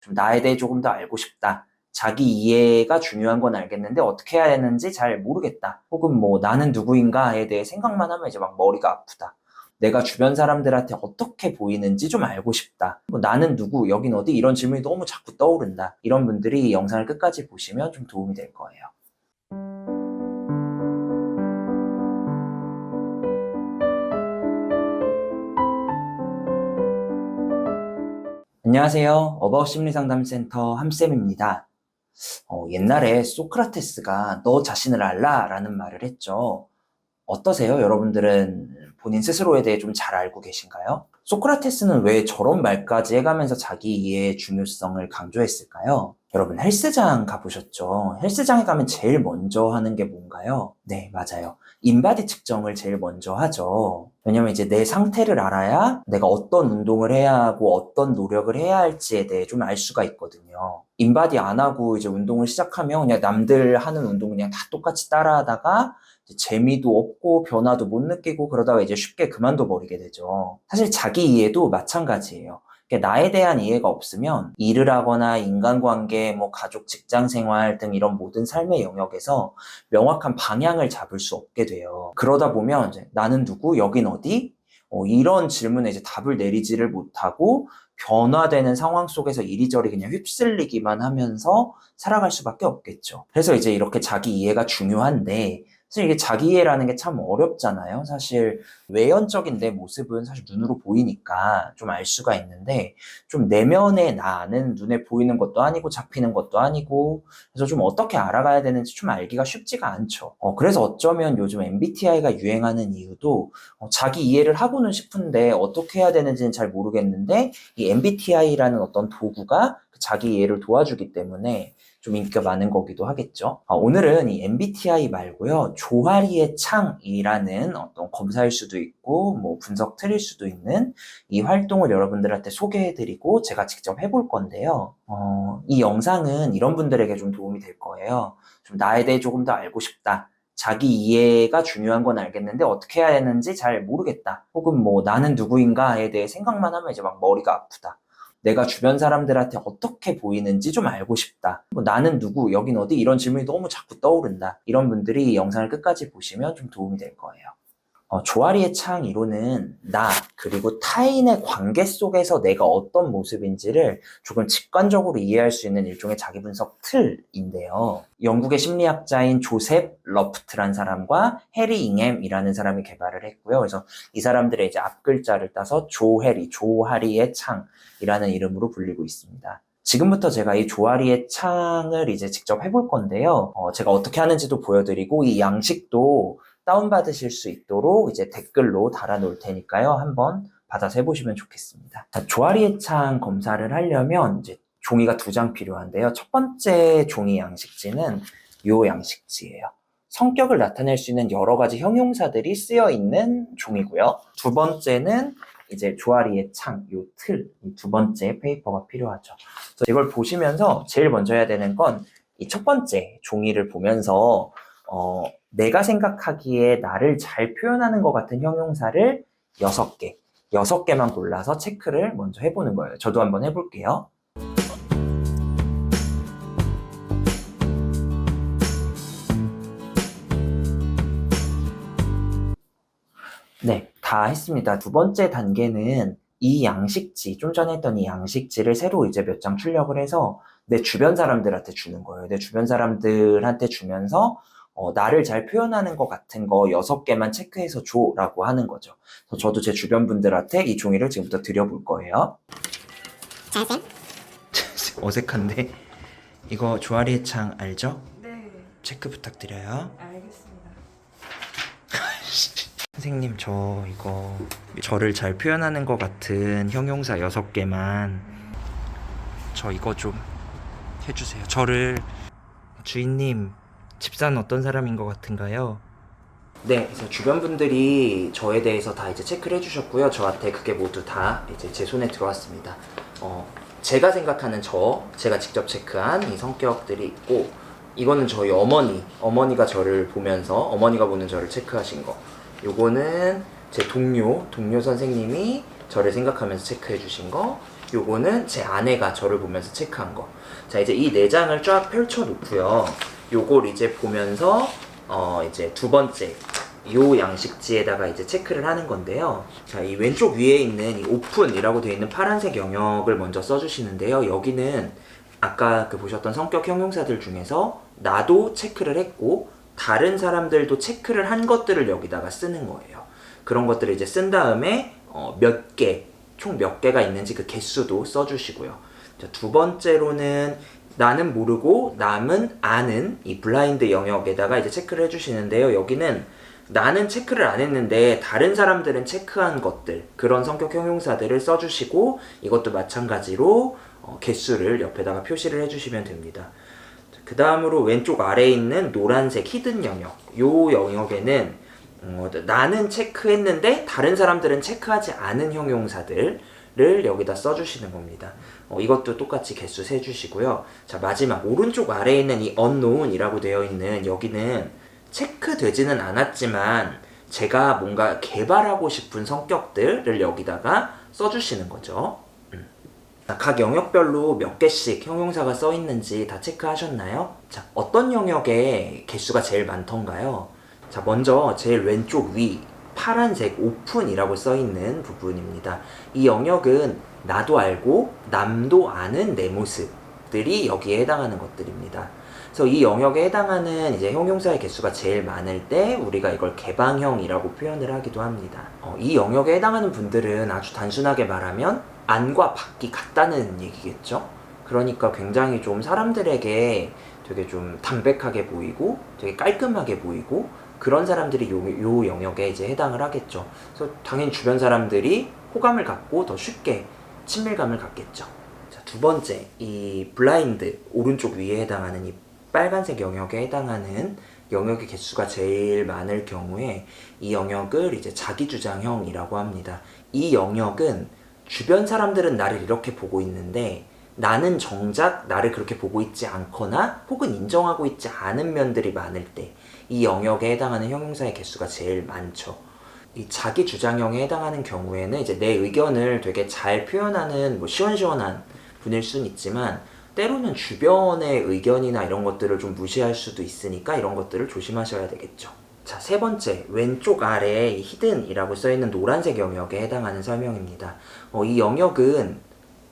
좀 나에 대해 조금 더 알고 싶다. 자기 이해가 중요한 건 알겠는데 어떻게 해야 되는지 잘 모르겠다. 혹은 뭐 나는 누구인가에 대해 생각만 하면 이제 막 머리가 아프다. 내가 주변 사람들한테 어떻게 보이는지 좀 알고 싶다. 뭐 나는 누구, 여긴 어디 이런 질문이 너무 자꾸 떠오른다. 이런 분들이 이 영상을 끝까지 보시면 좀 도움이 될 거예요. 안녕하세요. 어바웃 심리상담센터 함쌤입니다. 옛날에 소크라테스가 너 자신을 알라 라는 말을 했죠. 어떠세요? 여러분들은 본인 스스로에 대해 좀 잘 알고 계신가요? 소크라테스는 왜 저런 말까지 해가면서 자기 이해의 중요성을 강조했을까요? 여러분 헬스장 가보셨죠? 헬스장에 가면 제일 먼저 하는 게 뭔가요? 네, 맞아요. 인바디 측정을 제일 먼저 하죠. 왜냐면 이제 내 상태를 알아야 내가 어떤 운동을 해야 하고 어떤 노력을 해야 할지에 대해 좀 알 수가 있거든요. 인바디 안 하고 이제 운동을 시작하면 그냥 남들 하는 운동 그냥 다 똑같이 따라하다가 재미도 없고 변화도 못 느끼고 그러다가 이제 쉽게 그만둬 버리게 되죠. 사실 자기 이해도 마찬가지예요. 나에 대한 이해가 없으면 일을 하거나 인간관계, 뭐 가족, 직장 생활 등 이런 모든 삶의 영역에서 명확한 방향을 잡을 수 없게 돼요. 그러다 보면 이제 나는 누구? 여긴 어디? 이런 질문에 이제 답을 내리지를 못하고 변화되는 상황 속에서 이리저리 그냥 휩쓸리기만 하면서 살아갈 수밖에 없겠죠. 그래서 이제 이렇게 자기 이해가 중요한데 사실 이게 자기 이해라는 게 참 어렵잖아요. 사실 외연적인 내 모습은 사실 눈으로 보이니까 좀 알 수가 있는데 좀 내면의 나는 눈에 보이는 것도 아니고 잡히는 것도 아니고 그래서 좀 어떻게 알아가야 되는지 좀 알기가 쉽지가 않죠. 그래서 어쩌면 요즘 MBTI가 유행하는 이유도 자기 이해를 하고는 싶은데 어떻게 해야 되는지는 잘 모르겠는데 이 MBTI라는 어떤 도구가 자기 이해를 도와주기 때문에 좀 인기가 많은 거기도 하겠죠. 오늘은 이 MBTI 말고요. 조화리의 창이라는 어떤 검사일 수도 있고 뭐 분석 툴일 수도 있는 이 활동을 여러분들한테 소개해드리고 제가 직접 해볼 건데요. 이 영상은 이런 분들에게 좀 도움이 될 거예요. 좀 나에 대해 조금 더 알고 싶다. 자기 이해가 중요한 건 알겠는데 어떻게 해야 되는지 잘 모르겠다. 혹은 뭐 나는 누구인가에 대해 생각만 하면 이제 막 머리가 아프다. 내가 주변 사람들한테 어떻게 보이는지 좀 알고 싶다. 뭐 나는 누구, 여긴 어디 이런 질문이 너무 자꾸 떠오른다. 이런 분들이 이 영상을 끝까지 보시면 좀 도움이 될 거예요. 조아리의 창 이론은 나 그리고 타인의 관계 속에서 내가 어떤 모습인지를 조금 직관적으로 이해할 수 있는 일종의 자기분석 틀인데요. 영국의 심리학자인 조셉 러프트란 사람과 해리 잉햄이라는 사람이 개발을 했고요. 그래서 이 사람들의 이제 앞글자를 따서 조하리의 창이라는 이름으로 불리고 있습니다. 지금부터 제가 이 조아리의 창을 이제 직접 해볼 건데요. 제가 어떻게 하는지도 보여드리고 이 양식도 다운받으실 수 있도록 이제 댓글로 달아놓을 테니까요. 한번 받아서 해보시면 좋겠습니다. 자, 조아리의 창 검사를 하려면 이제 종이가 2장 필요한데요. 첫 번째 종이 양식지는 이 양식지예요. 성격을 나타낼 수 있는 여러 가지 형용사들이 쓰여 있는 종이고요. 두 번째는 이제 조아리의 창, 이 틀, 이 두 번째 페이퍼가 필요하죠. 그래서 이걸 보시면서 제일 먼저 해야 되는 건 이 첫 번째 종이를 보면서 내가 생각하기에 나를 잘 표현하는 것 같은 형용사를 6개만 골라서 체크를 먼저 해보는 거예요. 저도 한번 해볼게요. 네, 다 했습니다. 두 번째 단계는 이 양식지, 좀 전에 했던 이 양식지를 새로 이제 몇 장 출력을 해서 내 주변 사람들한테 주는 거예요. 내 주변 사람들한테 주면서 나를 잘 표현하는 것 같은 거 6개만 체크해서 줘라고 하는 거죠. 그래서 저도 제 주변 분들한테 이 종이를 지금부터 드려볼 거예요. 잘쌤? 어색한데? 이거 조아리의 창 알죠? 네, 체크 부탁드려요. 알겠습니다. 선생님 저 이거 저를 잘 표현하는 것 같은 형용사 6개만 저 이거 좀 해주세요. 저를 주인님 집사는 어떤 사람인 것 같은가요? 네, 그래서 주변 분들이 저에 대해서 다 이제 체크를 해주셨고요. 저한테 그게 모두 다 이제 제 손에 들어왔습니다. 제가 생각하는 제가 직접 체크한 이 성격들이 있고, 이거는 저희 어머니가 저를 보면서 어머니가 보는 저를 체크하신 거. 요거는 제 동료 선생님이 저를 생각하면서 체크해 주신 거. 요거는 제 아내가 저를 보면서 체크한 거. 자, 이제 이 4장을 쫙 펼쳐 놓고요. 요걸 이제 보면서 이제 두 번째 요 양식지에다가 이제 체크를 하는 건데요. 자, 이 왼쪽 위에 있는 이 오픈이라고 되어 있는 파란색 영역을 먼저 써주시는데요. 여기는 아까 그 보셨던 성격 형용사들 중에서 나도 체크를 했고 다른 사람들도 체크를 한 것들을 여기다가 쓰는 거예요. 그런 것들을 이제 쓴 다음에 몇 개, 총 몇 개가 있는지 그 개수도 써주시고요. 자, 두 번째로는 나는 모르고 남은 아는 이 블라인드 영역에다가 이제 체크를 해주시는데요. 여기는 나는 체크를 안 했는데 다른 사람들은 체크한 것들, 그런 성격 형용사들을 써주시고 이것도 마찬가지로 개수를 옆에다가 표시를 해주시면 됩니다. 그 다음으로 왼쪽 아래에 있는 노란색 히든 영역, 요 영역에는 나는 체크했는데 다른 사람들은 체크하지 않은 형용사들을 여기다 써주시는 겁니다. 이것도 똑같이 개수 세주시고요. 자, 마지막 오른쪽 아래에 있는 이 unknown이라고 되어 있는 여기는 체크되지는 않았지만 제가 뭔가 개발하고 싶은 성격들을 여기다가 써주시는 거죠. 각 영역별로 몇 개씩 형용사가 써 있는지 다 체크하셨나요? 자, 어떤 영역에 개수가 제일 많던가요? 자, 먼저 제일 왼쪽 위 파란색 오픈이라고 써 있는 부분입니다. 이 영역은 나도 알고 남도 아는 내 모습들이 여기에 해당하는 것들입니다. 그래서 이 영역에 해당하는 이제 형용사의 개수가 제일 많을 때 우리가 이걸 개방형이라고 표현을 하기도 합니다. 이 영역에 해당하는 분들은 아주 단순하게 말하면 안과 밖이 같다는 얘기겠죠? 그러니까 굉장히 좀 사람들에게 되게 좀 담백하게 보이고 되게 깔끔하게 보이고 그런 사람들이 요 영역에 이제 해당을 하겠죠. 그래서 당연히 주변 사람들이 호감을 갖고 더 쉽게 친밀감을 갖겠죠. 자, 두 번째, 이 블라인드 오른쪽 위에 해당하는 이 빨간색 영역에 해당하는 영역의 개수가 제일 많을 경우에 이 영역을 이제 자기주장형이라고 합니다. 이 영역은 주변 사람들은 나를 이렇게 보고 있는데 나는 정작 나를 그렇게 보고 있지 않거나 혹은 인정하고 있지 않은 면들이 많을 때 이 영역에 해당하는 형용사의 개수가 제일 많죠. 이 자기주장형에 해당하는 경우에는 이제 내 의견을 되게 잘 표현하는 뭐 시원시원한 분일 수는 있지만 때로는 주변의 의견이나 이런 것들을 좀 무시할 수도 있으니까 이런 것들을 조심하셔야 되겠죠. 자, 세 번째, 왼쪽 아래에 이 히든이라고 써있는 노란색 영역에 해당하는 설명입니다. 이 영역은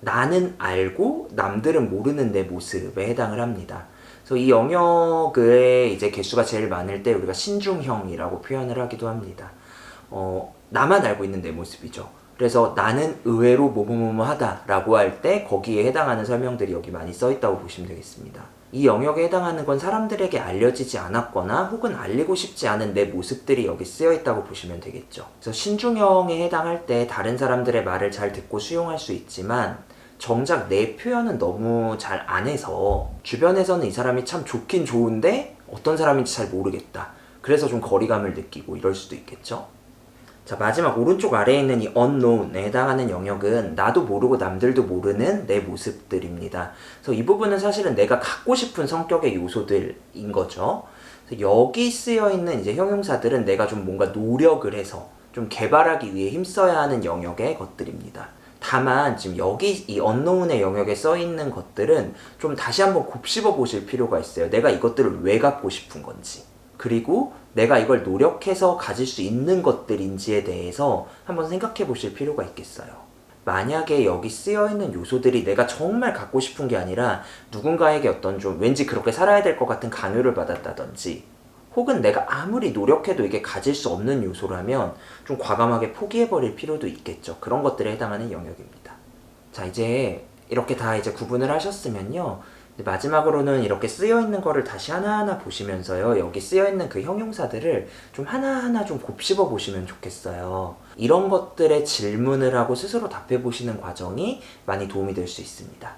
나는 알고 남들은 모르는 내 모습에 해당을 합니다. 그래서 이 영역의 이제 개수가 제일 많을 때 우리가 신중형이라고 표현을 하기도 합니다. 나만 알고 있는 내 모습이죠. 그래서 나는 의외로 뭐뭐뭐하다 라고 할 때 거기에 해당하는 설명들이 여기 많이 써있다고 보시면 되겠습니다. 이 영역에 해당하는 건 사람들에게 알려지지 않았거나 혹은 알리고 싶지 않은 내 모습들이 여기 쓰여있다고 보시면 되겠죠. 그래서 신중형에 해당할 때 다른 사람들의 말을 잘 듣고 수용할 수 있지만 정작 내 표현은 너무 잘 안 해서 주변에서는 이 사람이 참 좋긴 좋은데 어떤 사람인지 잘 모르겠다. 그래서 좀 거리감을 느끼고 이럴 수도 있겠죠. 자, 마지막 오른쪽 아래에 있는 이 unknown에 해당하는 영역은 나도 모르고 남들도 모르는 내 모습들입니다. 그래서 이 부분은 사실은 내가 갖고 싶은 성격의 요소들인 거죠. 그래서 여기 쓰여 있는 이제 형용사들은 내가 좀 뭔가 노력을 해서 좀 개발하기 위해 힘써야 하는 영역의 것들입니다. 다만 지금 여기 이 unknown의 영역에 써 있는 것들은 좀 다시 한번 곱씹어 보실 필요가 있어요. 내가 이것들을 왜 갖고 싶은 건지. 그리고 내가 이걸 노력해서 가질 수 있는 것들인지에 대해서 한번 생각해 보실 필요가 있겠어요. 만약에 여기 쓰여있는 요소들이 내가 정말 갖고 싶은 게 아니라 누군가에게 어떤 좀 왠지 그렇게 살아야 될 것 같은 강요를 받았다든지 혹은 내가 아무리 노력해도 이게 가질 수 없는 요소라면 좀 과감하게 포기해버릴 필요도 있겠죠. 그런 것들에 해당하는 영역입니다. 자, 이제 이렇게 다 이제 구분을 하셨으면요. 마지막으로는 이렇게 쓰여있는 거를 다시 하나하나 보시면서요. 여기 쓰여있는 그 형용사들을 좀 하나하나 좀 곱씹어 보시면 좋겠어요. 이런 것들에 질문을 하고 스스로 답해 보시는 과정이 많이 도움이 될 수 있습니다.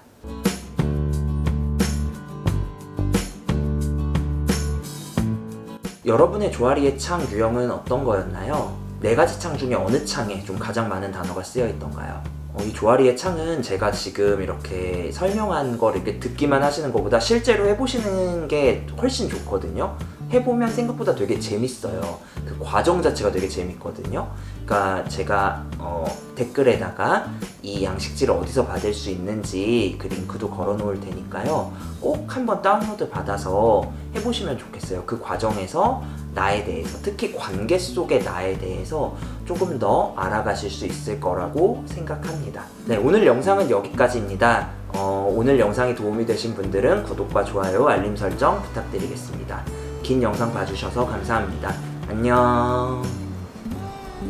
여러분의 조아리의 창 유형은 어떤 거였나요? 4가지 창 중에 어느 창에 좀 가장 많은 단어가 쓰여 있던가요? 이 조아리의 창은 제가 지금 이렇게 설명한 걸 이렇게 듣기만 하시는 것보다 실제로 해보시는 게 훨씬 좋거든요. 해보면 생각보다 되게 재밌어요. 그 과정 자체가 되게 재밌거든요. 그러니까 제가 댓글에다가 이 양식지를 어디서 받을 수 있는지 그 링크도 걸어 놓을 테니까요. 꼭 한번 다운로드 받아서 해보시면 좋겠어요. 그 과정에서 나에 대해서, 특히 관계 속의 나에 대해서 조금 더 알아가실 수 있을 거라고 생각합니다. 네, 오늘 영상은 여기까지입니다. 오늘 영상이 도움이 되신 분들은 구독과 좋아요, 알림 설정 부탁드리겠습니다. 긴 영상 봐주셔서 감사합니다. 안녕.